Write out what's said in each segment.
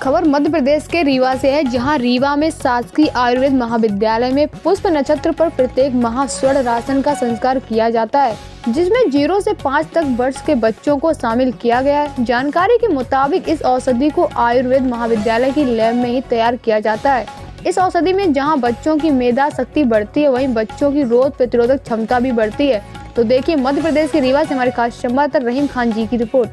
खबर मध्य प्रदेश के रीवा से है, जहां रीवा में शासकीय आयुर्वेद महाविद्यालय में पुष्प नक्षत्र पर प्रत्येक माह स्वर्ण राशन का संस्कार किया जाता है, जिसमें 0 से 5 तक वर्ष के बच्चों को शामिल किया गया है। जानकारी के मुताबिक इस औषधि को आयुर्वेद महाविद्यालय की लैब में ही तैयार किया जाता है। इस औषधि में जहां बच्चों की मेधा शक्ति बढ़ती है, वहीं बच्चों की रोग प्रतिरोधक क्षमता भी बढ़ती है। तो देखिए मध्य प्रदेश के रीवा से हमारे खास संवाददाता रहीम खान जी की रिपोर्ट।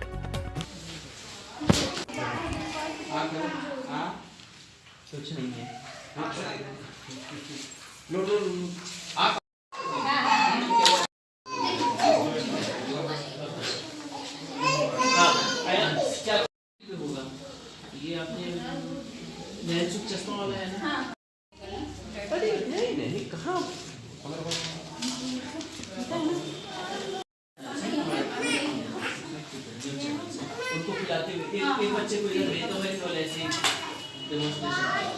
कुछ नहीं है। ये आपने नैनसुख चश्मा वाला है ना? अरे नहीं कहाँ उनको खिलाते हुए एक बच्चे को इधर भेजता हुआ केवल ऐसे ही डेमोन्स्ट्रेशन।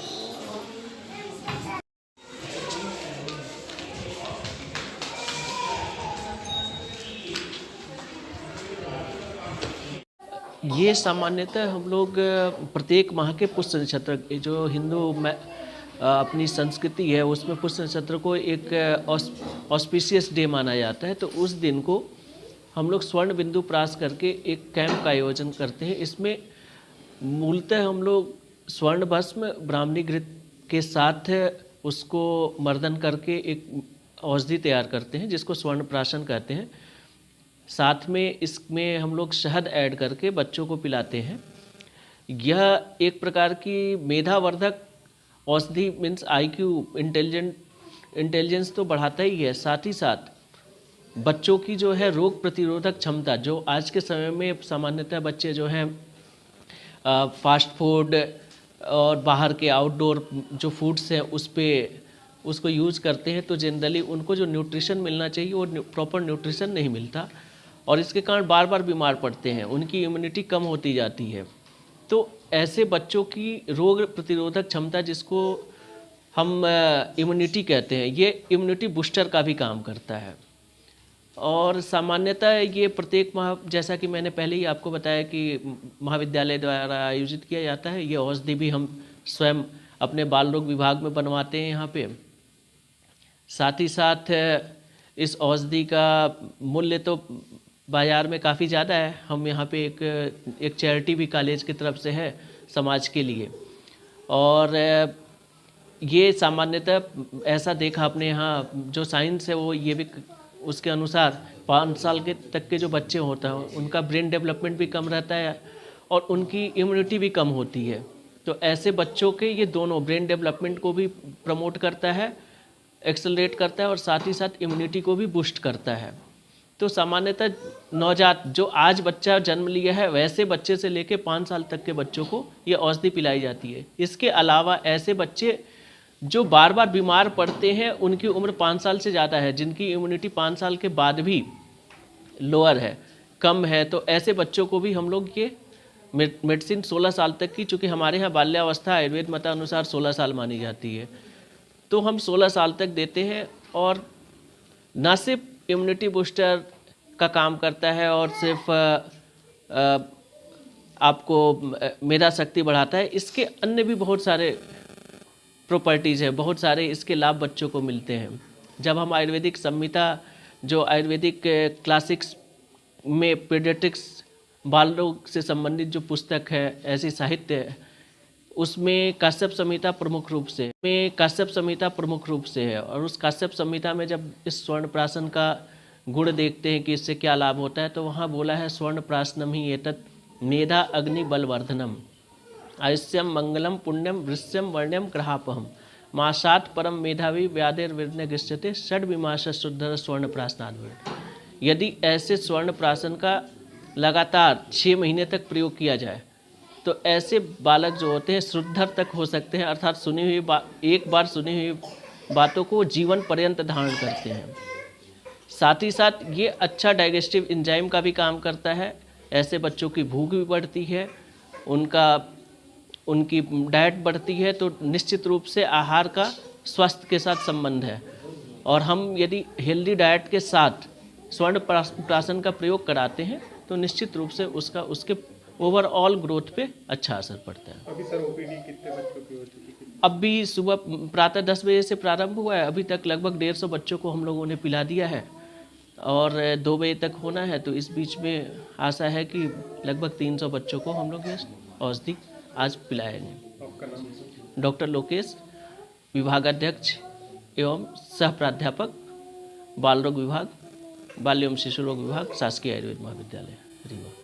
ये सामान्यतः हम लोग प्रत्येक माह के पुष्य नक्षत्र जो हिंदू में अपनी संस्कृति है उसमें पुष्य नक्षत्र को एक ऑस्पिशियस डे माना जाता है। तो उस दिन को हम लोग स्वर्ण बिंदु प्रास करके एक कैंप का आयोजन करते हैं। इसमें मूलतः हम लोग स्वर्ण भस्म ब्राह्मणी घृत के साथ उसको मर्दन करके एक औषधि तैयार करते हैं, जिसको स्वर्ण प्राशन कहते हैं। साथ में इसमें हम लोग शहद ऐड करके बच्चों को पिलाते हैं। यह एक प्रकार की मेधावर्धक औषधि मीन्स IQ इंटेलिजेंस तो बढ़ाता ही है, साथ ही साथ बच्चों की जो है रोग प्रतिरोधक क्षमता, जो आज के समय में सामान्यतः बच्चे जो हैं फास्ट फूड और बाहर के आउटडोर जो फूड्स हैं उसको यूज़ करते हैं, तो जनरली उनको जो न्यूट्रिशन मिलना चाहिए वो प्रॉपर न्यूट्रिशन नहीं मिलता और इसके कारण बार बार बीमार पड़ते हैं, उनकी इम्यूनिटी कम होती जाती है। तो ऐसे बच्चों की रोग प्रतिरोधक क्षमता, जिसको हम इम्यूनिटी कहते हैं, ये इम्यूनिटी बूस्टर का भी काम करता है। और सामान्यतः ये प्रत्येक माह, जैसा कि मैंने पहले ही आपको बताया कि महाविद्यालय द्वारा आयोजित किया जाता है। ये औषधि भी हम स्वयं अपने बाल रोग विभाग में बनवाते हैं यहाँ पे। साथ ही साथ इस औषधि का मूल्य तो बाज़ार में काफ़ी ज़्यादा है। हम यहाँ पे एक चैरिटी भी कॉलेज की तरफ से है समाज के लिए, और ये सामान्यतः ऐसा देखा आपने यहाँ जो साइंस है वो ये भी उसके अनुसार 5 साल के तक के जो बच्चे होते हैं उनका ब्रेन डेवलपमेंट भी कम रहता है और उनकी इम्यूनिटी भी कम होती है। तो ऐसे बच्चों के ये दोनों ब्रेन डेवलपमेंट को भी प्रमोट करता है, एक्सेलरेट करता है और साथ ही साथ इम्यूनिटी को भी बूस्ट करता है। तो सामान्यतः नवजात जो आज बच्चा जन्म लिया है वैसे बच्चे से लेकर 5 साल तक के बच्चों को ये औषधि पिलाई जाती है। इसके अलावा ऐसे बच्चे जो बार बार बीमार पड़ते हैं, उनकी उम्र 5 साल से ज़्यादा है, जिनकी इम्यूनिटी 5 साल के बाद भी लोअर है, कम है, तो ऐसे बच्चों को भी हम लोग ये मेडिसिन 16 साल तक की, चूँकि हमारे यहाँ बाल्यावस्था आयुर्वेद मतानुसार 16 साल मानी जाती है, तो हम 16 साल तक देते हैं। और ना सिर्फ इम्यूनिटी बूस्टर का काम करता है और सिर्फ आपको मेधा शक्ति बढ़ाता है, इसके अन्य भी बहुत सारे प्रॉपर्टीज़ है, बहुत सारे इसके लाभ बच्चों को मिलते हैं। जब हम आयुर्वेदिक संहिता, जो आयुर्वेदिक क्लासिक्स में पीडियाट्रिक्स बाल रोग से संबंधित जो पुस्तक है, ऐसी साहित्य है, उसमें काश्यप संहिता प्रमुख रूप से है। और उस काश्यप संहिता में जब इस स्वर्ण प्राशन का गुण देखते हैं कि इससे क्या लाभ होता है, तो वहाँ बोला है स्वर्ण प्राशनम ही एतत् मेधा अग्नि बलवर्धनम आयुष्यम मंगलम पुण्यम वृश्यम वर्ण्यम ग्रहापहम मासात परम मेधावी व्याधिर्विघ्न गृह्यते षड्विमाश शुद्ध स्वर्ण प्राशनाद्। यदि ऐसे स्वर्ण प्राशन का लगातार 6 महीने तक प्रयोग किया जाए तो ऐसे बालक जो होते हैं शुद्धर तक हो सकते हैं, अर्थात एक बार सुनी हुई बातों को जीवन पर्यंत धारण करते हैं। साथ ही साथ ये अच्छा डाइजेस्टिव एंजाइम का भी काम करता है। ऐसे बच्चों की भूख भी बढ़ती है, उनकी डाइट बढ़ती है, तो निश्चित रूप से आहार का स्वास्थ्य के साथ संबंध है। और हम यदि हेल्दी डाइट के साथ स्वर्ण प्राशन का प्रयोग कराते हैं तो निश्चित रूप से उसके ओवरऑल ग्रोथ पे अच्छा असर पड़ता है। अभी सर ओपीडी कितने बच्चों की हो चुकी है? अभी सुबह प्रातः 10 बजे से प्रारंभ हुआ है, अभी तक लगभग 150 बच्चों को हम लोगों ने पिला दिया है और 2 बजे तक होना है। तो इस बीच में आशा है कि लगभग 300 बच्चों को हम लोग ये औषधि आज पिलाएंगे। आपका नाम? डॉक्टर लोकेश, विभागाध्यक्ष एवं सह प्राध्यापक, बाल रोग विभाग, बाल एवं शिशु रोग विभाग, शासकीय आयुर्वेद महाविद्यालय रीवा।